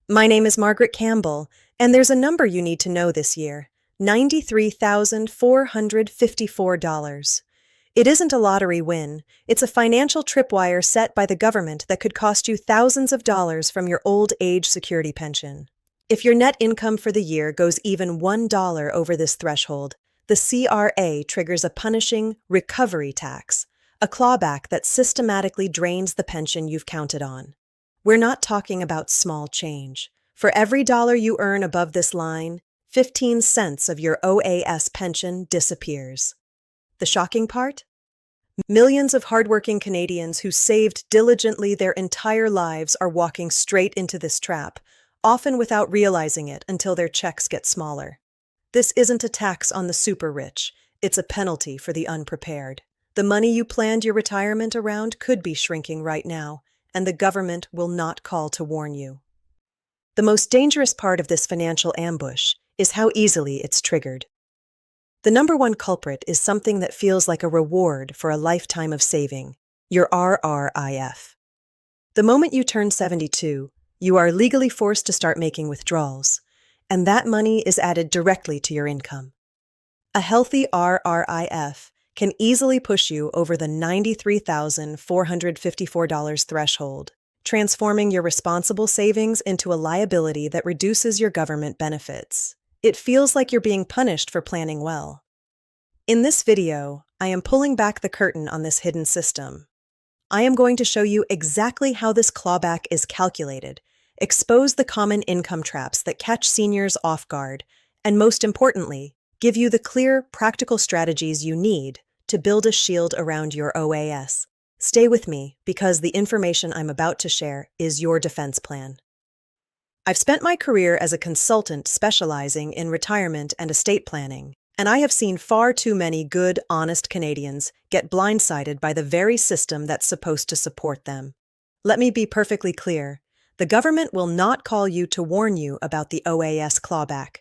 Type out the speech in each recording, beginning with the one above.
My name is Margaret Campbell, and there's a number you need to know this year: $93,454. It isn't a lottery win, it's a financial tripwire set by the government that could cost you thousands of dollars from your old age security pension. If your net income for the year goes even $1 over this threshold, the CRA triggers a punishing recovery tax, a clawback that systematically drains the pension you've counted on. We're not talking about small change. For every dollar you earn above this line, 15 cents of your OAS pension disappears. The shocking part? Millions of hardworking Canadians who saved diligently their entire lives are walking straight into this trap, often without realizing it until their checks get smaller. This isn't a tax on the super rich, it's a penalty for the unprepared. The money you planned your retirement around could be shrinking right now, and the government will not call to warn you. The most dangerous part of this financial ambush is how easily it's triggered. The number one culprit is something that feels like a reward for a lifetime of saving: your RRIF. The moment you turn 72, you are legally forced to start making withdrawals, and that money is added directly to your income. A healthy RRIF can easily push you over the $93,454 threshold, transforming your responsible savings into a liability that reduces your government benefits. It feels like you're being punished for planning well. In this video, I am pulling back the curtain on this hidden system. I am going to show you exactly how this clawback is calculated, expose the common income traps that catch seniors off guard, and most importantly, give you the clear, practical strategies you need to build a shield around your OAS. Stay with me, because the information I'm about to share is your defense plan. I've spent my career as a consultant specializing in retirement and estate planning, and I have seen far too many good, honest Canadians get blindsided by the very system that's supposed to support them. Let me be perfectly clear. The government will not call you to warn you about the OAS clawback.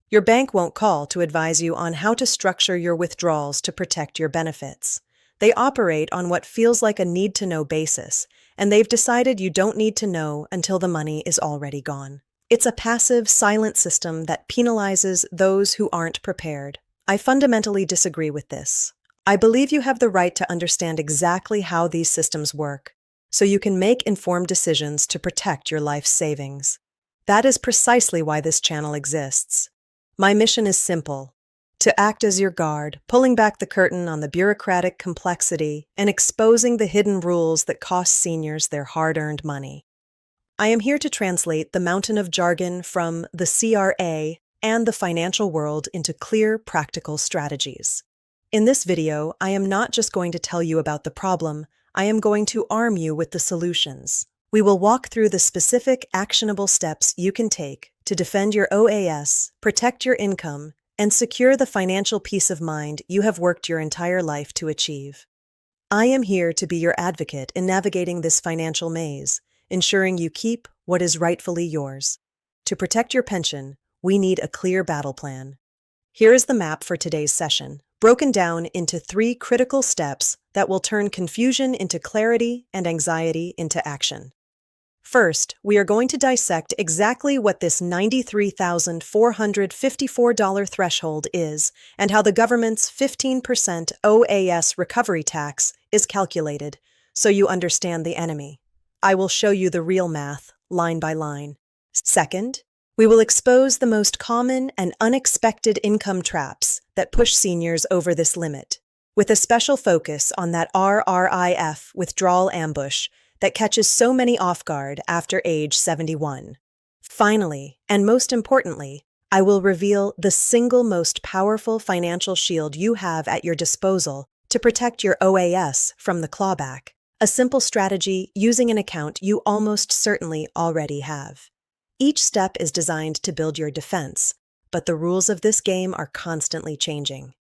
Your bank won't call to advise you on how to structure your withdrawals to protect your benefits. They operate on what feels like a need-to-know basis, and they've decided you don't need to know until the money is already gone. It's a passive, silent system that penalizes those who aren't prepared. I fundamentally disagree with this. I believe you have the right to understand exactly how these systems work, so you can make informed decisions to protect your life's savings. That is precisely why this channel exists. My mission is simple: to act as your guard, pulling back the curtain on the bureaucratic complexity and exposing the hidden rules that cost seniors their hard-earned money. I am here to translate the mountain of jargon from the CRA and the financial world into clear, practical strategies. In this video, I am not just going to tell you about the problem, I am going to arm you with the solutions. We will walk through the specific, actionable steps you can take to defend your OAS, protect your income, and secure the financial peace of mind you have worked your entire life to achieve. I am here to be your advocate in navigating this financial maze, ensuring you keep what is rightfully yours. To protect your pension, we need a clear battle plan. Here is the map for today's session, broken down into 3 critical steps that will turn confusion into clarity and anxiety into action. First, we are going to dissect exactly what this $93,454 threshold is and how the government's 15% OAS recovery tax is calculated, so you understand the enemy. I will show you the real math, line by line. Second, we will expose the most common and unexpected income traps that push seniors over this limit, with a special focus on that RRIF withdrawal ambush that catches so many off guard after age 71. Finally, and most importantly, I will reveal the single most powerful financial shield you have at your disposal to protect your OAS from the clawback, a simple strategy using an account you almost certainly already have. Each step is designed to build your defense, but the rules of this game are constantly changing.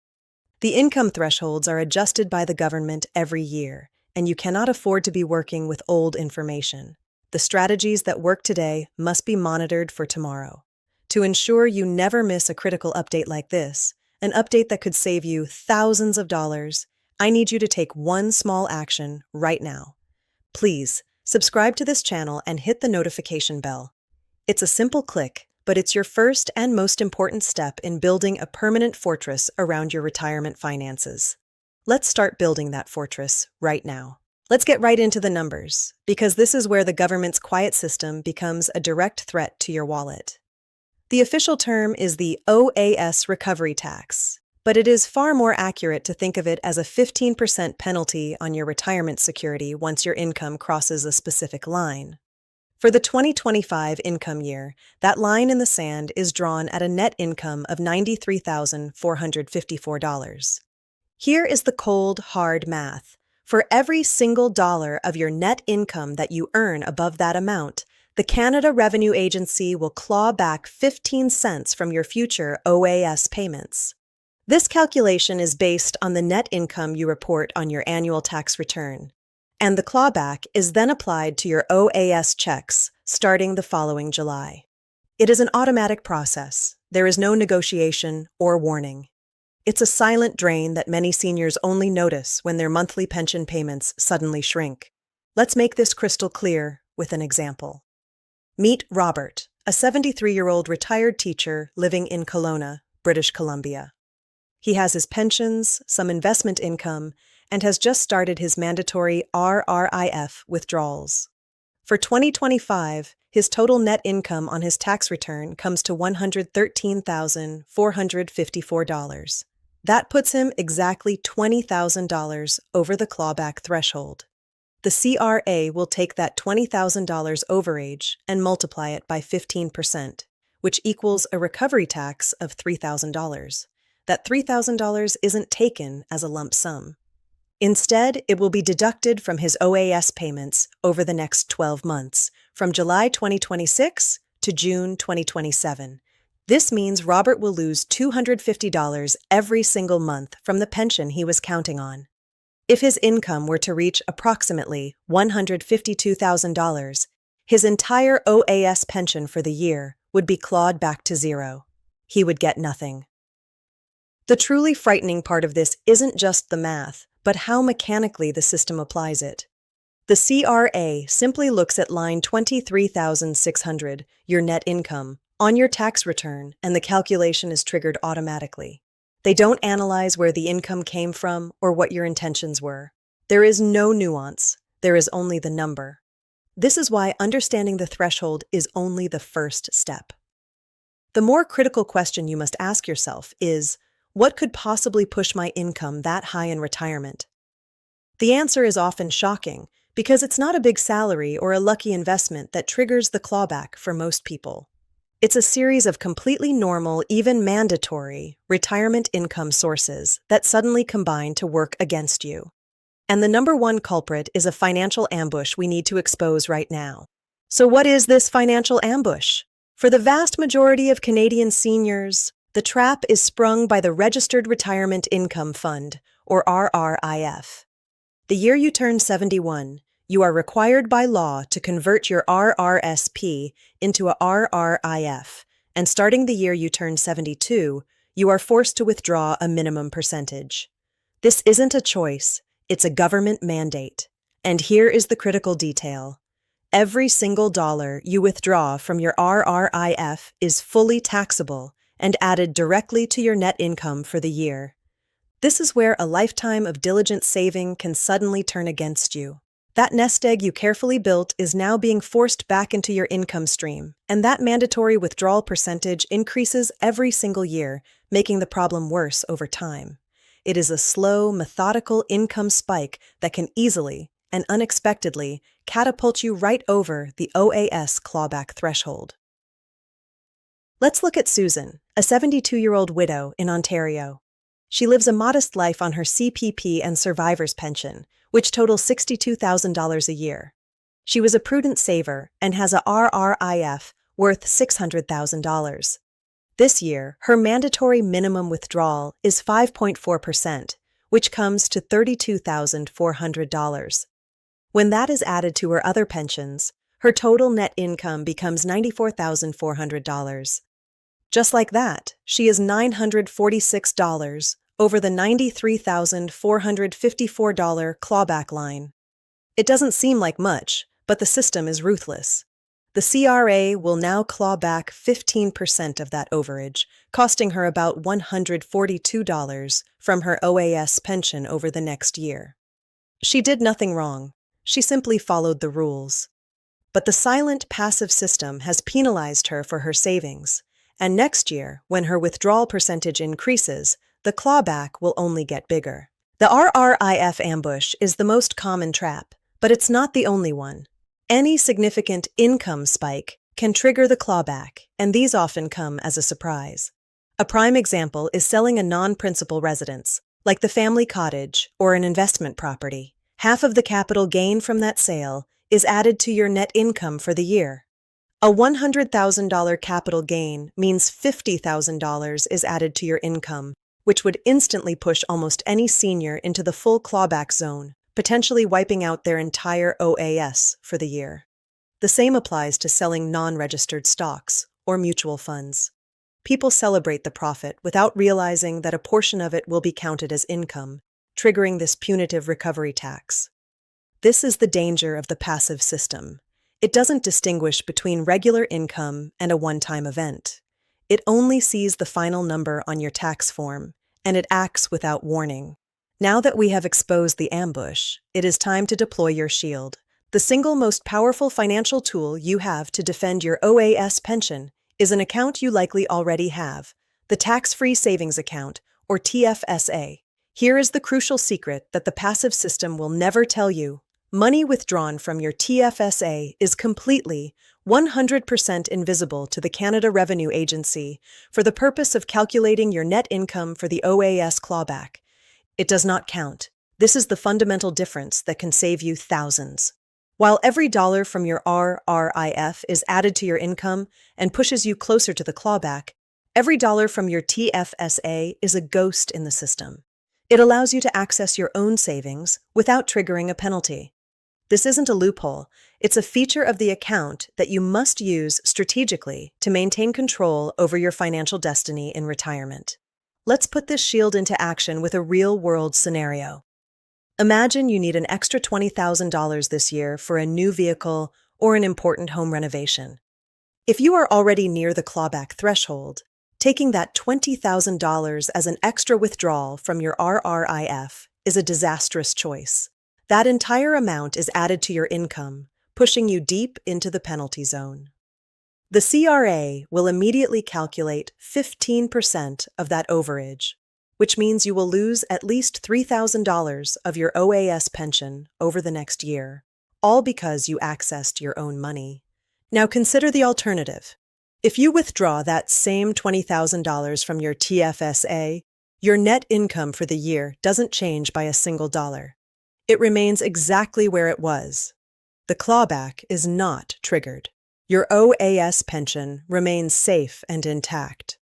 The income thresholds are adjusted by the government every year, and you cannot afford to be working with old information. The strategies that work today must be monitored for tomorrow. To ensure you never miss a critical update like this, an update that could save you thousands of dollars, I need you to take one small action right now. Please, subscribe to this channel and hit the notification bell. It's a simple click, but it's your first and most important step in building a permanent fortress around your retirement finances. Let's start building that fortress right now. Let's get right into the numbers, because this is where the government's quiet system becomes a direct threat to your wallet. The official term is the OAS recovery tax, but it is far more accurate to think of it as a 15% penalty on your retirement security once your income crosses a specific line. For the 2025 income year, that line in the sand is drawn at a net income of $93,454. Here is the cold, hard math. For every single dollar of your net income that you earn above that amount, the Canada Revenue Agency will claw back 15 cents from your future OAS payments. This calculation is based on the net income you report on your annual tax return, and the clawback is then applied to your OAS checks starting the following July. It is an automatic process. There is no negotiation or warning. It's a silent drain that many seniors only notice when their monthly pension payments suddenly shrink. Let's make this crystal clear with an example. Meet Robert, a 73-year-old retired teacher living in Kelowna, British Columbia. He has his pensions, some investment income, and has just started his mandatory RRIF withdrawals. For 2025, his total net income on his tax return comes to $113,454. That puts him exactly $20,000 over the clawback threshold. The CRA will take that $20,000 overage and multiply it by 15%, which equals a recovery tax of $3,000. That $3,000 isn't taken as a lump sum. Instead, it will be deducted from his OAS payments over the next 12 months, from July 2026 to June 2027. This means Robert will lose $250 every single month from the pension he was counting on. If his income were to reach approximately $152,000, his entire OAS pension for the year would be clawed back to zero. He would get nothing. The truly frightening part of this isn't just the math, but how mechanically the system applies it. The CRA simply looks at line 23,600, your net income, on your tax return, and the calculation is triggered automatically. They don't analyze where the income came from or what your intentions were. There is no nuance. There is only the number. This is why understanding the threshold is only the first step. The more critical question you must ask yourself is, what could possibly push my income that high in retirement? The answer is often shocking, because it's not a big salary or a lucky investment that triggers the clawback for most people. It's a series of completely normal, even mandatory, retirement income sources that suddenly combine to work against you. And the number one culprit is a financial ambush we need to expose right now. So what is this financial ambush? For the vast majority of Canadian seniors, the trap is sprung by the Registered Retirement Income Fund, or RRIF. The year you turn 71, you are required by law to convert your RRSP into a RRIF, and starting the year you turn 72, you are forced to withdraw a minimum percentage. This isn't a choice, it's a government mandate. And here is the critical detail. Every single dollar you withdraw from your RRIF is fully taxable and added directly to your net income for the year. This is where a lifetime of diligent saving can suddenly turn against you. That nest egg you carefully built is now being forced back into your income stream, and that mandatory withdrawal percentage increases every single year, making the problem worse over time. It is a slow, methodical income spike that can easily and unexpectedly catapult you right over the OAS clawback threshold. Let's look at Susan, a 72-year-old widow in Ontario. She lives a modest life on her CPP and survivor's pension, which totals $62,000 a year. She was a prudent saver and has a RRIF worth $600,000. This year, her mandatory minimum withdrawal is 5.4%, which comes to $32,400. When that is added to her other pensions, her total net income becomes $94,400. Just like that, she is $946 over the $93,454 clawback line. It doesn't seem like much, but the system is ruthless. The CRA will now claw back 15% of that overage, costing her about $142 from her OAS pension over the next year. She did nothing wrong. She simply followed the rules. But the silent, passive system has penalized her for her savings, and next year, when her withdrawal percentage increases, the clawback will only get bigger. The RRIF ambush is the most common trap, but it's not the only one. Any significant income spike can trigger the clawback, and these often come as a surprise. A prime example is selling a non-principal residence, like the family cottage or an investment property. Half of the capital gain from that sale is added to your net income for the year. A $100,000 capital gain means $50,000 is added to your income, which would instantly push almost any senior into the full clawback zone, potentially wiping out their entire OAS for the year. The same applies to selling non-registered stocks or mutual funds. People celebrate the profit without realizing that a portion of it will be counted as income, triggering this punitive recovery tax. This is the danger of the passive system. It doesn't distinguish between regular income and a one-time event. It only sees the final number on your tax form, and it acts without warning. Now that we have exposed the ambush, it is time to deploy your shield. The single most powerful financial tool you have to defend your OAS pension is an account you likely already have, the Tax-Free Savings Account, or TFSA. Here is the crucial secret that the passive system will never tell you. Money withdrawn from your TFSA is completely, 100% invisible to the Canada Revenue Agency for the purpose of calculating your net income for the OAS clawback. It does not count. This is the fundamental difference that can save you thousands. While every dollar from your RRIF is added to your income and pushes you closer to the clawback, every dollar from your TFSA is a ghost in the system. It allows you to access your own savings without triggering a penalty. This isn't a loophole. It's a feature of the account that you must use strategically to maintain control over your financial destiny in retirement. Let's put this shield into action with a real-world scenario. Imagine you need an extra $20,000 this year for a new vehicle or an important home renovation. If you are already near the clawback threshold, taking that $20,000 as an extra withdrawal from your RRIF is a disastrous choice. That entire amount is added to your income, pushing you deep into the penalty zone. The CRA will immediately calculate 15% of that overage, which means you will lose at least $3,000 of your OAS pension over the next year, all because you accessed your own money. Now consider the alternative. If you withdraw that same $20,000 from your TFSA, your net income for the year doesn't change by a single dollar. It remains exactly where it was. The clawback is not triggered. Your OAS pension remains safe and intact.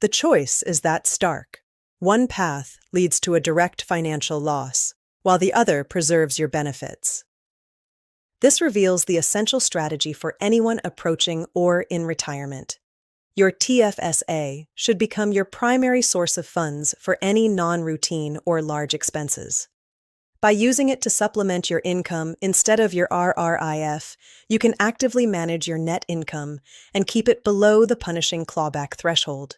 The choice is that stark. One path leads to a direct financial loss, while the other preserves your benefits. This reveals the essential strategy for anyone approaching or in retirement. Your TFSA should become your primary source of funds for any non-routine or large expenses. By using it to supplement your income instead of your RRIF, you can actively manage your net income and keep it below the punishing clawback threshold.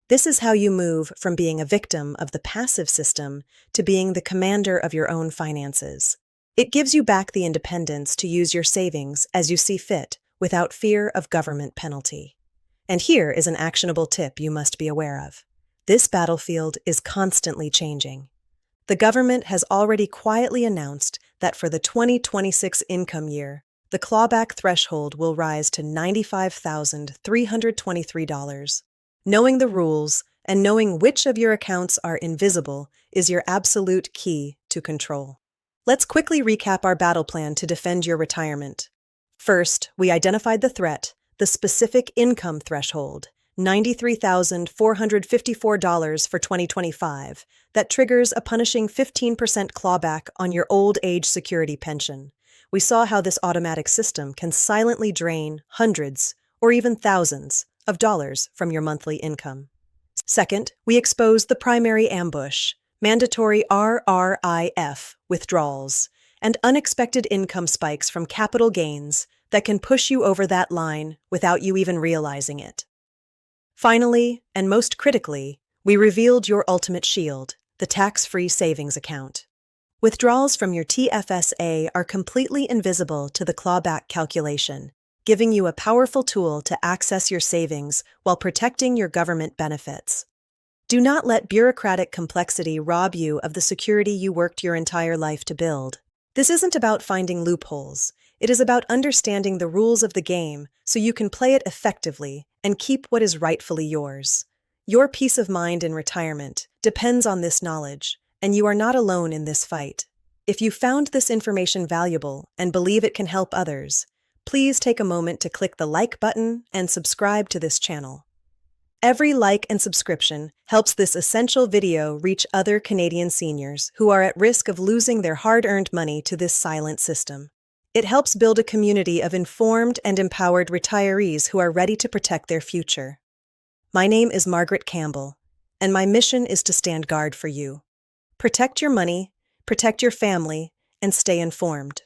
This is how you move from being a victim of the passive system to being the commander of your own finances. It gives you back the independence to use your savings as you see fit, without fear of government penalty. And here is an actionable tip you must be aware of. This battlefield is constantly changing. The government has already quietly announced that for the 2026 income year, the clawback threshold will rise to $95,323. Knowing the rules and knowing which of your accounts are invisible is your absolute key to control. Let's quickly recap our battle plan to defend your retirement. First, we identified the threat, the specific income threshold, $93,454 for 2025, that triggers a punishing 15% clawback on your old age security pension. We saw how this automatic system can silently drain hundreds or even thousands of dollars from your monthly income. Second, we exposed the primary ambush, mandatory RRIF withdrawals, and unexpected income spikes from capital gains that can push you over that line without you even realizing it. Finally, and most critically, we revealed your ultimate shield, the tax-free savings account. Withdrawals from your TFSA are completely invisible to the clawback calculation, giving you a powerful tool to access your savings while protecting your government benefits. Do not let bureaucratic complexity rob you of the security you worked your entire life to build. This isn't about finding loopholes. It is about understanding the rules of the game so you can play it effectively and keep what is rightfully yours. Your peace of mind in retirement depends on this knowledge, and you are not alone in this fight. If you found this information valuable and believe it can help others, please take a moment to click the like button and subscribe to this channel. Every like and subscription helps this essential video reach other Canadian seniors who are at risk of losing their hard-earned money to this silent system. It helps build a community of informed and empowered retirees who are ready to protect their future. My name is Margaret Campbell, and my mission is to stand guard for you. Protect your money, protect your family, and stay informed.